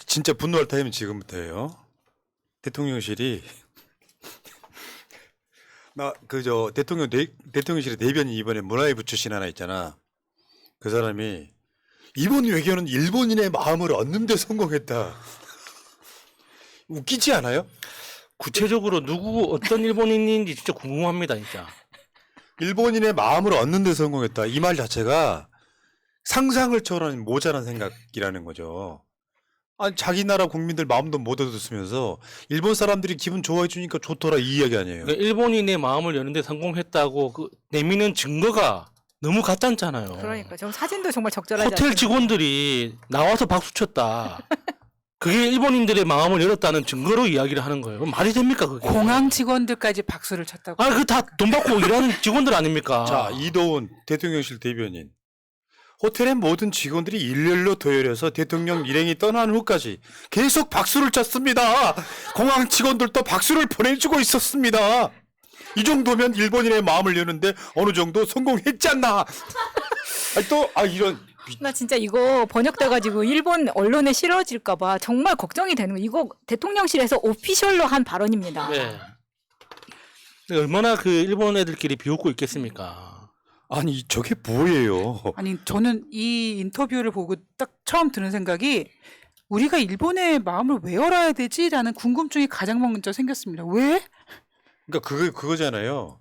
진짜 분노할 타임은 지금부터예요. 대통령실이 나 대통령실의 대변인 이번에 문화일보 출신 하나 있잖아. 그 사람이 이번 외교는 일본인의 마음을 얻는 데 성공했다. 웃기지 않아요? 구체적으로 누구 어떤 일본인인지 진짜 궁금합니다, 진짜. 일본인의 마음을 얻는 데 성공했다. 이 말 자체가 상상을 초월한 모자란 생각이라는 거죠. 아니, 자기 나라 국민들 마음도 못 얻었으면서 일본 사람들이 기분 좋아해 주니까 좋더라 이 이야기 아니에요. 그러니까 일본인의 마음을 여는데 성공했다고 그 내미는 증거가 너무 가짜잖아요. 그러니까 저 사진도 정말 적절하지 호텔 않습니까? 직원들이 나와서 박수 쳤다. 그게 일본인들의 마음을 열었다는 증거로 이야기를 하는 거예요. 그럼 말이 됩니까 그게? 공항 직원들까지 박수를 쳤다고. 아, 그 다 돈 받고 일하는 직원들 아닙니까? 자, 이도훈 대통령실 대변인. 호텔의 모든 직원들이 일렬로 도열해서 대통령 일행이 떠난 후까지 계속 박수를 쳤습니다. 공항 직원들도 박수를 보내주고 있었습니다. 이 정도면 일본인의 마음을 여는데 어느 정도 성공했잖아. 이런. 나 진짜 이거 번역돼가지고 일본 언론에 실어질까봐 정말 걱정이 되는 거. 이거 대통령실에서 오피셜로 한 발언입니다. 네. 얼마나 그 일본 애들끼리 비웃고 있겠습니까? 아니 저게 뭐예요? 아니 저는 이 인터뷰를 보고 딱 처음 드는 생각이 우리가 일본의 마음을 왜 열어야 되지라는 궁금증이 가장 먼저 생겼습니다. 왜? 그러니까 그거잖아요.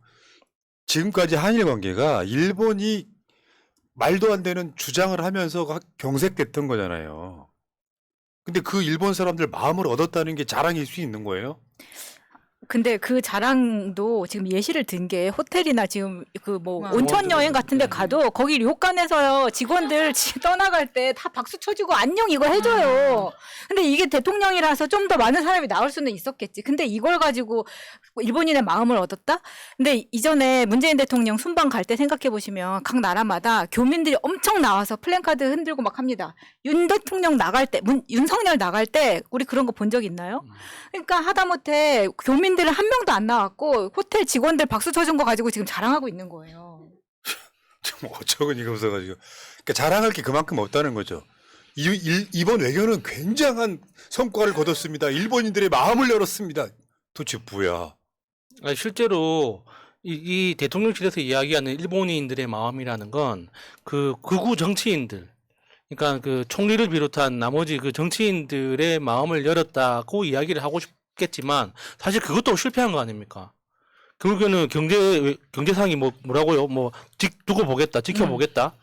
지금까지 한일 관계가 일본이 말도 안 되는 주장을 하면서 경색됐던 거잖아요. 근데 그 일본 사람들 마음을 얻었다는 게 자랑일 수 있는 거예요? 근데 그 자랑도 지금 예시를 든 게 호텔이나 지금 그 뭐 온천 여행 같은 데 가도 거기 료칸에서요 직원들 떠나갈 때 다 박수 쳐주고 안녕 이거 해줘요. 근데 이게 대통령이라서 좀 더 많은 사람이 나올 수는 있었겠지. 근데 이걸 가지고 일본인의 마음을 얻었다? 근데 이전에 문재인 대통령 순방 갈 때 생각해 보시면 각 나라마다 교민들이 엄청 나와서 플랜카드 흔들고 막 합니다. 윤 대통령 나갈 때, 윤석열 나갈 때 우리 그런 거 본 적 있나요? 그러니까 하다못해 교민들은 한 명도 안 나왔고 호텔 직원들 박수 쳐준 거 가지고 지금 자랑하고 있는 거예요. 좀 어처구니가 없어가지고. 그러니까 자랑할 게 그만큼 없다는 거죠. 이번 외교는 굉장한 성과를 거뒀습니다. 일본인들의 마음을 열었습니다. 도대체 뭐야? 아니, 실제로 이 대통령실에서 이야기하는 일본인들의 마음이라는 건 그 극우 정치인들, 그러니까 그 총리를 비롯한 나머지 그 정치인들의 마음을 열었다고 이야기를 하고 싶겠지만 사실 그것도 실패한 거 아닙니까? 결국에는 경제상이 뭐라고요? 두고 보겠다, 지켜보겠다.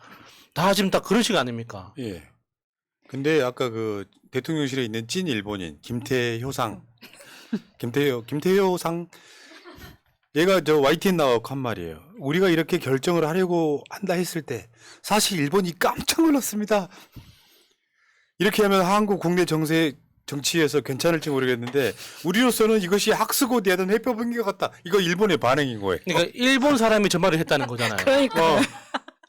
다 지금 다 그런 식 아닙니까? 예. 근데 아까 그 대통령실에 있는 찐 일본인 김태효상 얘가 저 YTN 나와서 한 말이에요. 우리가 이렇게 결정을 하려고 한다 했을 때 사실 일본이 깜짝 놀랐습니다. 이렇게 하면 한국 국내 정치에서 괜찮을지 모르겠는데 우리로서는 이것이 학수고 대하던 해법인 것 같다. 이거 일본의 반응인 거예요. 그러니까 일본 사람이 저 말을 했다는 거잖아요. 그러니까.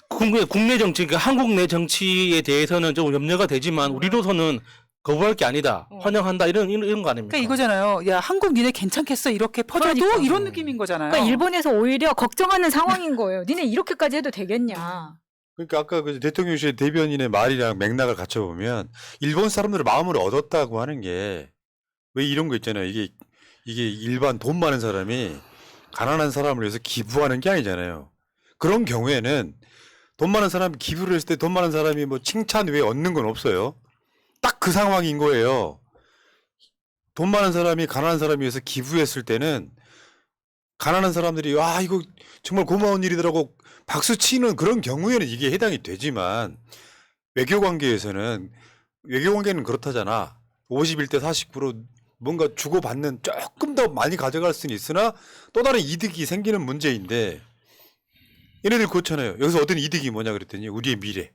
국내 정치, 그러니까 한국 내 정치에 대해서는 좀 염려가 되지만 우리로서는 거부할 게 아니다, 환영한다 이런 거 아닙니까? 그러니까 이거잖아요. 야 한국 니네 괜찮겠어 이렇게 퍼져도 그러니까. 이런 느낌인 거잖아요. 그러니까 일본에서 오히려 걱정하는 상황인 거예요. 니네 이렇게까지 해도 되겠냐. 그러니까 아까 그 대통령실 대변인의 말이랑 맥락을 갖춰보면 일본 사람들의 마음을 얻었다고 하는 게 왜 이런 거 있잖아요. 이게 일반 돈 많은 사람이 가난한 사람을 위해서 기부하는 게 아니잖아요. 그런 경우에는 돈 많은 사람이 기부를 했을 때 돈 많은 사람이 뭐 칭찬 외에 얻는 건 없어요. 딱 그 상황인 거예요. 돈 많은 사람이 가난한 사람을 위해서 기부했을 때는 가난한 사람들이 와 이거 정말 고마운 일이더라고 박수 치는 그런 경우에는 이게 해당이 되지만 외교관계는 그렇다잖아. 51대 49로 뭔가 주고받는 조금 더 많이 가져갈 수는 있으나 또 다른 이득이 생기는 문제인데 얘네들 그렇잖아요. 여기서 얻은 이득이 뭐냐 그랬더니 우리의 미래.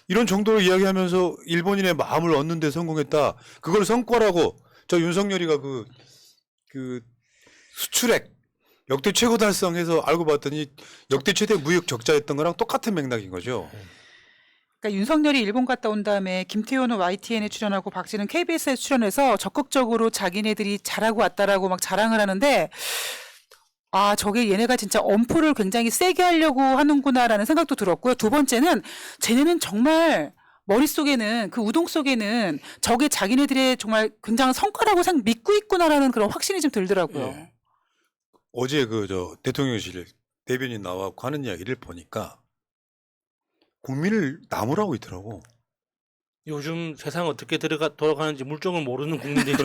이런 정도로 이야기하면서 일본인의 마음을 얻는 데 성공했다. 그걸 성과라고 저 윤석열이가 그 수출액 역대 최고 달성해서 알고 봤더니 역대 최대 무역 적자였던 거랑 똑같은 맥락인 거죠. 그러니까 윤석열이 일본 갔다 온 다음에 김태효는 YTN에 출연하고 박지는 KBS에 출연해서 적극적으로 자기네들이 잘하고 왔다라고 막 자랑을 하는데 아 저게 얘네가 진짜 엄포를 굉장히 세게 하려고 하는구나라는 생각도 들었고요. 두 번째는 쟤네는 정말 머릿속에는 그 우동 속에는 저게 자기네들의 정말 굉장한 성과라고 믿고 있구나라는 그런 확신이 좀 들더라고요. 예. 어제 대통령실 대변인 나와서 하는 이야기를 보니까 국민을 나무라고 있더라고. 요즘 세상 어떻게 돌아가는지 물정을 모르는 국민들이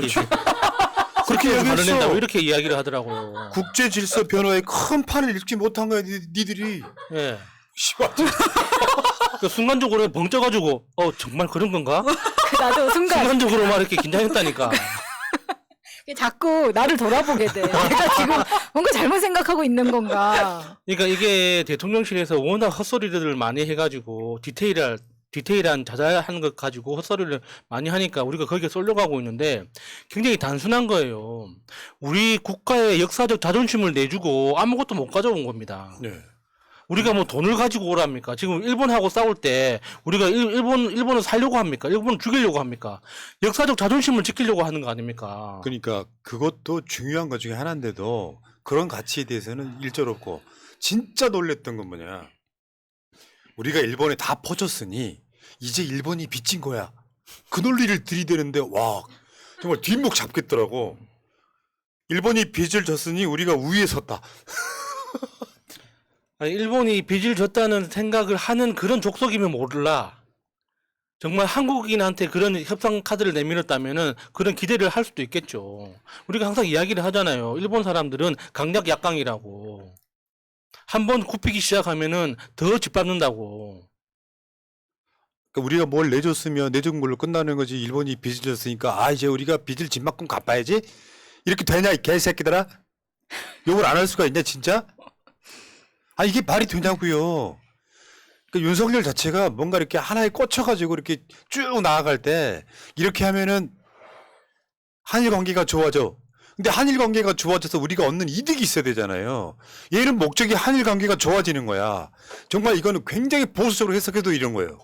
그렇게 발을 얘기했어. 낸다고 이렇게 이야기를 하더라고요. 국제 질서 변화에 큰 판을 읽지 못한 거야, 니들이. 예. 씨발. 그 순간적으로 벙쪄가지고 정말 그런 건가? 나도 순간 순간적으로 막 이렇게 긴장했다니까. 자꾸 나를 돌아보게 돼. 내가 지금 뭔가 잘못 생각하고 있는 건가. 그러니까 이게 대통령실에서 워낙 헛소리를 많이 해가지고 디테일한 자잘한 것 가지고 헛소리를 많이 하니까 우리가 거기에 쏠려가고 있는데 굉장히 단순한 거예요. 우리 국가의 역사적 자존심을 내주고 아무것도 못 가져온 겁니다. 네. 우리가 뭐 돈을 가지고 오랍니까? 지금 일본하고 싸울 때 우리가 일본을 살려고 합니까? 일본을 죽이려고 합니까? 역사적 자존심을 지키려고 하는 거 아닙니까? 그러니까 그것도 중요한 것 중에 하나인데도 그런 가치에 대해서는 일절 없고 진짜 놀랬던 건 뭐냐. 우리가 일본에 다 퍼졌으니 이제 일본이 빚진 거야. 그 논리를 들이대는데 와 정말 뒷목 잡겠더라고. 일본이 빚을 졌으니 우리가 우위에 섰다. 아니, 일본이 빚을 졌다는 생각을 하는 그런 족속이면 몰라. 정말 한국인한테 그런 협상 카드를 내밀었다면은 그런 기대를 할 수도 있겠죠. 우리가 항상 이야기를 하잖아요. 일본 사람들은 강약 약강이라고. 한번 굽히기 시작하면은 더 짓밟는다고. 그러니까 우리가 뭘 내준 걸로 끝나는 거지. 일본이 빚을 졌으니까 이제 우리가 빚을 집만큼 갚아야지. 이렇게 되냐 이 개새끼들아. 욕을 안 할 수가 있냐 진짜? 이게 말이 되냐고요. 그러니까 윤석열 자체가 뭔가 이렇게 하나에 꽂혀가지고 이렇게 쭉 나아갈 때 이렇게 하면은 한일 관계가 좋아져. 근데 한일 관계가 좋아져서 우리가 얻는 이득이 있어야 되잖아요. 얘는 목적이 한일 관계가 좋아지는 거야. 정말 이거는 굉장히 보수적으로 해석해도 이런 거예요.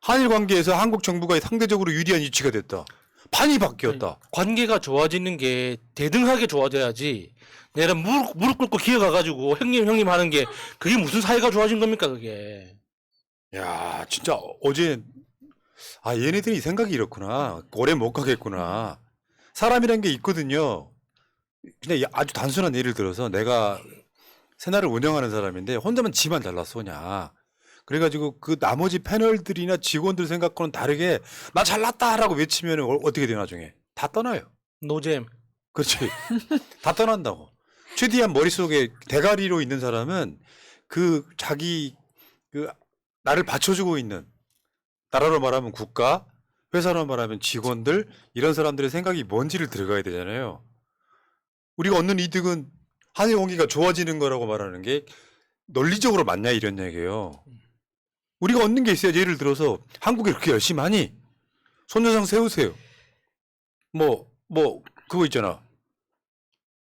한일 관계에서 한국 정부가 상대적으로 유리한 위치가 됐다. 판이 바뀌었다. 관계가 좋아지는 게 대등하게 좋아져야지. 내가 무릎 꿇고 기어가가지고 형님 하는 게 그게 무슨 사이가 좋아진 겁니까 그게. 야, 진짜 어제 얘네들이 생각이 이렇구나. 오래 못 가겠구나. 사람이란 게 있거든요. 그냥 아주 단순한 예를 들어서 내가 새날을 운영하는 사람인데 혼자만 지만 잘났어 그냥. 그래가지고 그 나머지 패널들이나 직원들 생각과는 다르게 나 잘났다라고 외치면 어떻게 돼 나중에? 다 떠나요. 노잼. 그렇지. 다 떠난다고. 최대한 머릿속에 대가리로 있는 사람은 그 자기 나를 받쳐주고 있는 나라로 말하면 국가, 회사로 말하면 직원들 이런 사람들의 생각이 뭔지를 들어가야 되잖아요. 우리가 얻는 이득은 한일 관계가 좋아지는 거라고 말하는 게 논리적으로 맞냐 이런 얘기예요. 우리가 얻는 게 있어야지. 예를 들어서 한국에 그렇게 열심히 하니 손녀상 세우세요. 그거 있잖아.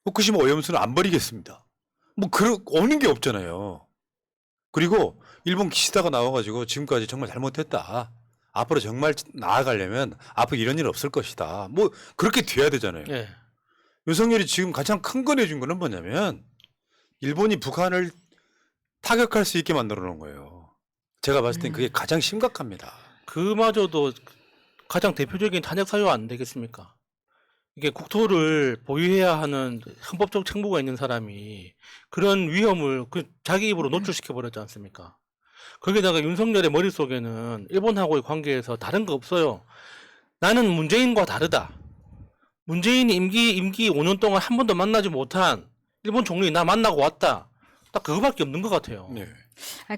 후쿠시마 오염수는 안 버리겠습니다. 없는 게 없잖아요. 그리고 일본 기시다가 나와가지고 지금까지 정말 잘못했다. 앞으로 정말 나아가려면 앞으로 이런 일 없을 것이다. 그렇게 돼야 되잖아요. 예. 윤석열이 지금 가장 큰 거 내준 거는 뭐냐면 일본이 북한을 타격할 수 있게 만들어 놓은 거예요. 제가 봤을 땐 그게 가장 심각합니다. 그마저도 가장 대표적인 탄핵 사유가 안 되겠습니까? 이게 국토를 보유해야 하는 헌법적 책무가 있는 사람이 그런 위험을 자기 입으로 노출시켜 버렸지 않습니까? 거기다가 윤석열의 머릿속에는 일본하고의 관계에서 다른 거 없어요. 나는 문재인과 다르다. 문재인이 임기 5년 동안 한 번도 만나지 못한 일본 총리 나 만나고 왔다. 딱 그거밖에 없는 것 같아요. 네.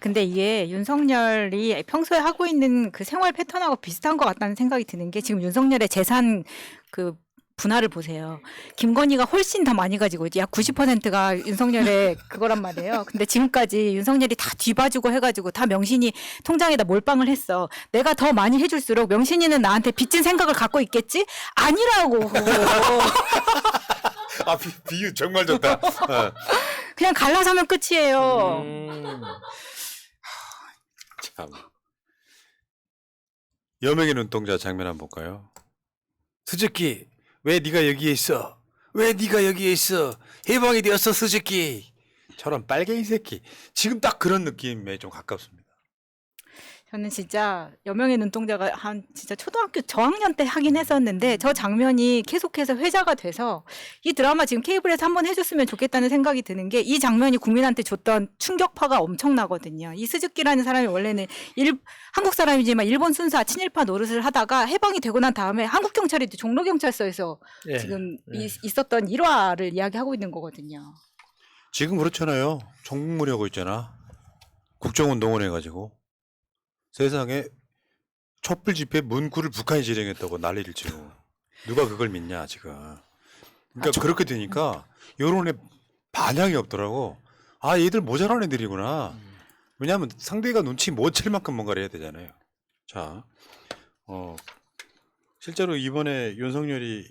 근데 이게 윤석열이 평소에 하고 있는 그 생활 패턴하고 비슷한 것 같다는 생각이 드는 게 지금 윤석열의 재산 분할을 보세요. 김건희가 훨씬 더 많이 가지고 있지. 약 90%가 윤석열의 그거란 말이에요. 근데 지금까지 윤석열이 다 뒤봐주고 해가지고 다 명신이 통장에다 몰빵을 했어. 내가 더 많이 해줄수록 명신이는 나한테 빚진 생각을 갖고 있겠지? 아니라고. 비유 정말 좋다. 그냥 갈라서면 끝이에요. 참. 여명의 눈동자 장면 한번 볼까요? 스즈키, 왜 네가 여기에 있어? 왜 네가 여기에 있어? 해방이 되었어, 스즈키. 저런 빨갱이 새끼. 지금 딱 그런 느낌에 좀 가깝습니다. 저는 진짜 여명의 눈동자가 한 진짜 초등학교 저학년 때 하긴 했었는데 저 장면이 계속해서 회자가 돼서 이 드라마 지금 케이블에서 한번 해줬으면 좋겠다는 생각이 드는 게 이 장면이 국민한테 줬던 충격파가 엄청나거든요. 이 스즈키라는 사람이 원래는 한국 사람이지만 일본 순사 친일파 노릇을 하다가 해방이 되고 난 다음에 한국 경찰이 종로경찰서에서 예. 지금 예. 있었던 일화를 이야기하고 있는 거거든요. 지금 그렇잖아요. 전국무리하고 있잖아. 국정운동을 해가지고 세상에 촛불 집회 문구를 북한이 지령했다고 난리를 치고 누가 그걸 믿냐 지금. 그러니까 그렇게 되니까 여론에 반향이 없더라고. 아 얘들 모자란 애들이구나. 왜냐하면 상대가 눈치 못 챌 만큼 뭔가를 해야 되잖아요. 자, 실제로 이번에 윤석열이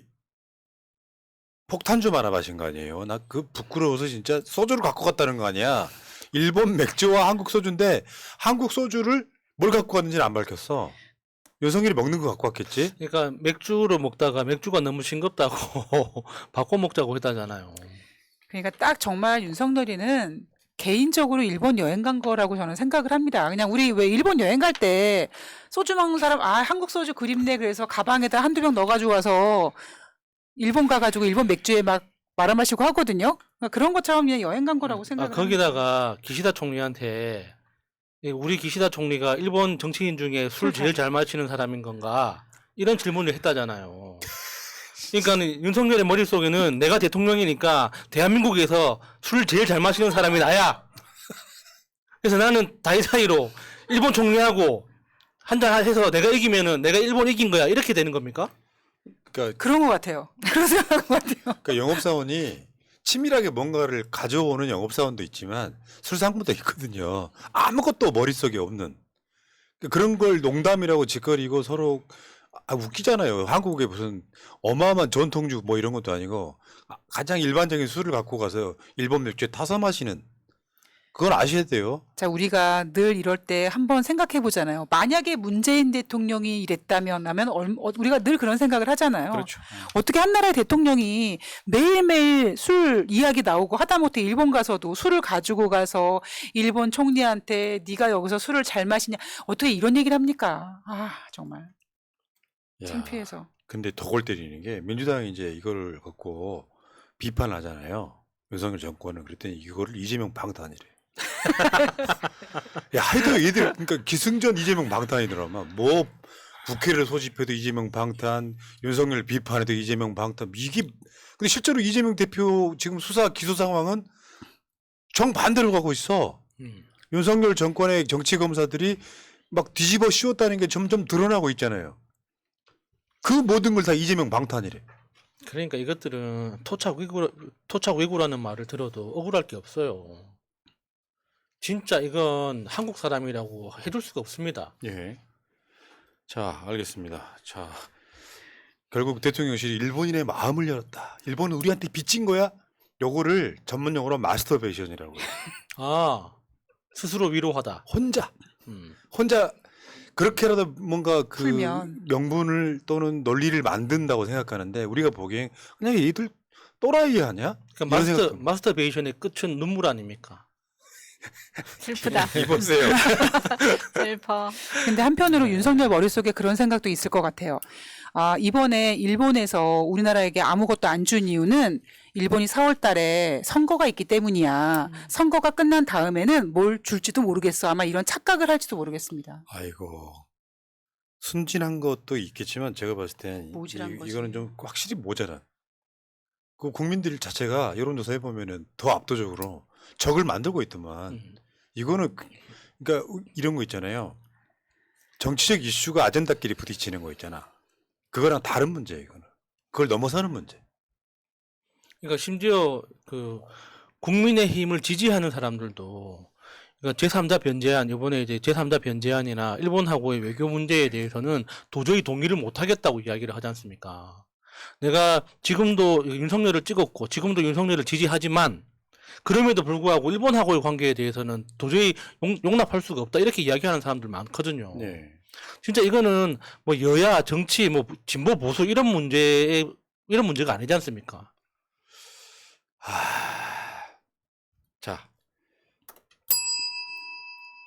폭탄주 하나 마신 거 아니에요? 나 그 부끄러워서 진짜 소주를 갖고 갔다는 거 아니야? 일본 맥주와 한국 소주인데 한국 소주를 뭘 갖고 갔는지는 안 밝혔어. 윤석열이 먹는 거 갖고 왔겠지? 그러니까 맥주로 먹다가 맥주가 너무 싱겁다고 바꿔 먹자고 했다잖아요. 그러니까 딱 정말 윤석열이는 개인적으로 일본 여행 간 거라고 저는 생각을 합니다. 그냥 우리 왜 일본 여행 갈 때 소주 먹는 사람 한국 소주 그립네 그래서 가방에다 한두 병 넣어가지고 와서 일본 가가지고 일본 맥주에 막 말아 마시고 하거든요. 그러니까 그런 것처럼 그냥 여행 간 거라고 생각을 거기다가 기시다 총리한테 우리 기시다 총리가 일본 정치인 중에 술 제일 잘 마시는 사람인 건가? 이런 질문을 했다잖아요. 그러니까 윤석열의 머릿속에는 내가 대통령이니까 대한민국에서 술 제일 잘 마시는 사람이 나야. 그래서 나는 다이사이로 일본 총리하고 한잔 해서 내가 이기면은 내가 일본 이긴 거야. 이렇게 되는 겁니까? 그러니까, 그런 것 같아요. 그런 생각인 것 같아요. 그러니까 영업사원이 치밀하게 뭔가를 가져오는 영업사원도 있지만 술상무도 있거든요. 아무것도 머릿속에 없는. 그런 걸 농담이라고 짓거리고 서로 웃기잖아요. 한국에 무슨 어마어마한 전통주 뭐 이런 것도 아니고 가장 일반적인 술을 갖고 가서 일본 맥주에 타서 마시는 그건 아셔야 돼요. 자, 우리가 늘 이럴 때 한번 생각해 보잖아요. 만약에 문재인 대통령이 이랬다면 하면 우리가 늘 그런 생각을 하잖아요. 그렇죠. 어떻게 한 나라의 대통령이 매일매일 술 이야기 나오고 하다못해 일본 가서도 술을 가지고 가서 일본 총리한테 네가 여기서 술을 잘 마시냐 어떻게 이런 얘기를 합니까? 아 정말 야, 창피해서. 근데 더 골 때리는 게 민주당이 이제 이거를 갖고 비판하잖아요. 윤석열 정권은 그랬더니 이거를 이재명 방탄이래. 야, 하여튼 얘들 그러니까 기승전 이재명 방탄이더라만 뭐 국회를 소집해도 이재명 방탄, 윤석열 비판해도 이재명 방탄. 이게 근데 실제로 이재명 대표 지금 수사 기소 상황은 정반대로 가고 있어. 윤석열 정권의 정치 검사들이 막 뒤집어 씌웠다는 게 점점 드러나고 있잖아요. 그 모든 걸 다 이재명 방탄이래. 그러니까 이것들은 토착 위구라는 말을 들어도 억울할 게 없어요. 진짜 이건 한국 사람이라고 해줄 수가 없습니다. 예. 자, 알겠습니다. 자, 결국 대통령실이 일본인의 마음을 열었다. 일본은 우리한테 빚진 거야? 요거를 전문 용어로 마스터베이션이라고 해요. 아, 스스로 위로하다. 혼자 그렇게라도 뭔가 그 풀면. 명분을 또는 논리를 만든다고 생각하는데 우리가 보기엔 그냥 얘들 또라이 아니야? 그러니까 이런 생각합니다. 마스터베이션의 끝은 눈물 아닙니까? 슬프다. 이보세요. 슬퍼. 근데 한편으로 윤석열 머릿속에 그런 생각도 있을 것 같아요. 아, 이번에 일본에서 우리나라에게 아무것도 안 준 이유는 일본이 4월 달에 선거가 있기 때문이야. 선거가 끝난 다음에는 뭘 줄지도 모르겠어. 아마 이런 착각을 할지도 모르겠습니다. 아이고. 순진한 것도 있겠지만 제가 봤을 땐 모질한 거지. 이거는 좀 확실히 모자란. 그 국민들 자체가 여론조사 해보면은 더 압도적으로 적을 만들고 있더만. 이거는 그러니까 이런 거 있잖아요. 정치적 이슈가 아젠다끼리 부딪히는 거 있잖아. 그거랑 다른 문제예요. 이거는. 그걸 넘어서는 문제. 그러니까 심지어 그 국민의힘을 지지하는 사람들도 그러니까 제3자 변제안 이번에 이제 제3자 변제안이나 일본하고의 외교 문제에 대해서는 도저히 동의를 못 하겠다고 이야기를 하지 않습니까? 내가 지금도 윤석열을 찍었고 지금도 윤석열을 지지하지만 그럼에도 불구하고 일본하고의 관계에 대해서는 도저히 용납할 수가 없다 이렇게 이야기하는 사람들 많거든요. 네. 진짜 이거는 뭐 여야 정치 뭐 진보 보수 이런 문제가 아니지 않습니까? 아,